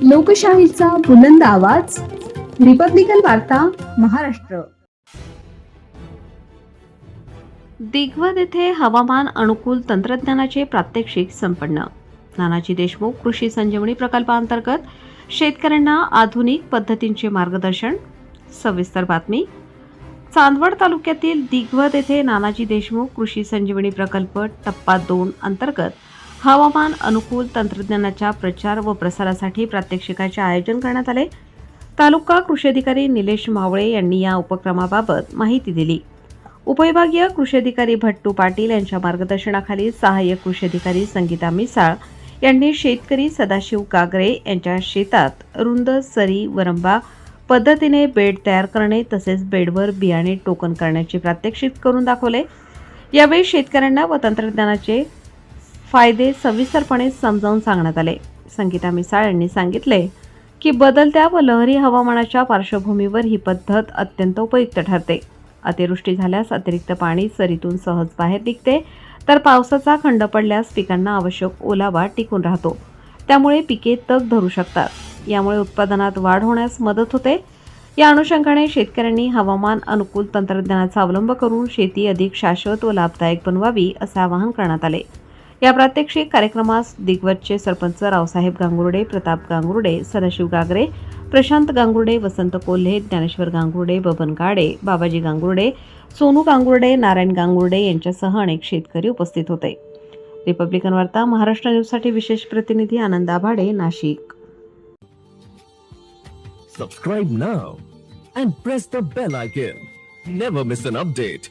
लोकशाहीचा बुलंद आवाज, रिपब्लिकन वार्ता, महाराष्ट्र. दिग्वत येथे हवामान अनुकूल तंत्रज्ञानाचे प्रात्यक्षिक संपन्न. नानाजी देशमुख कृषी संजीवनी प्रकल्पांतर्गत शेतकऱ्यांना आधुनिक पद्धतींचे मार्गदर्शन. सविस्तर बातमी. चांदवड तालुक्यातील दिग्वत येथे नानाजी देशमुख कृषी संजीवनी प्रकल्प टप्पा 2 अंतर्गत हवामान अनुकूल तंत्रज्ञानाच्या प्रचार व प्रसारासाठी प्रात्यक्षिकाचे आयोजन करण्यात आले. तालुका कृषी अधिकारी निलेश मावळे यांनी या उपक्रमाबाबत माहिती दिली. उपविभागीय कृषी अधिकारी भट्टू पाटील यांच्या मार्गदर्शनाखाली सहाय्यक कृषी अधिकारी संगीता मिसाळ यांनी शेतकरी सदाशिव कागरे यांच्या शेतात रुंद सरी वरंबा पद्धतीने बेड तयार करणे तसेच बेडवर बियाणे टोकन करण्याचे प्रात्यक्षिक करून दाखवले. यावेळी शेतकऱ्यांना व तंत्रज्ञानाचे फायदे सविस्तरपणे समजावून सांगण्यात आले. संगीता मिसाळ यांनी सांगितले की बदलत्या व लहरी हवामानाच्या पार्श्वभूमीवर ही पद्धत अत्यंत उपयुक्त ठरते. अतिवृष्टी झाल्यास अतिरिक्त पाणी सरीतून सहज बाहेर निघते, तर पावसाचा खंड पडल्यास पिकांना आवश्यक ओलावा टिकून राहतो. त्यामुळे पिके तग धरू शकतात. यामुळे उत्पादनात वाढ होण्यास मदत होते. या अनुषंगाने शेतकऱ्यांनी हवामान अनुकूल तंत्रज्ञानाचा अवलंब करून शेती अधिक शाश्वत व लाभदायक बनवावी असे आवाहन करण्यात आले. या प्रात्यक्षिक कार्यक्रमास दिग्वतचे सरपंच रावसाहेब गांगुर्डे, प्रताप गांगुर्डे, सदाशिव गागरे, प्रशांत गांगुर्डे, वसंत कोल्हे, ज्ञानेश्वर गांगुर्डे, बबन गाडे, बाबाजी गांगुर्डे, सोनू गांगुर्डे, नारायण गांगुर्डे यांच्यासह अनेक शेतकरी उपस्थित होते. रिपब्लिकन वार्ता महाराष्ट्र न्यूजसाठी विशेष प्रतिनिधी आनंद आभाडे, Nashik. Subscribe now and press the bell icon. Never miss an update.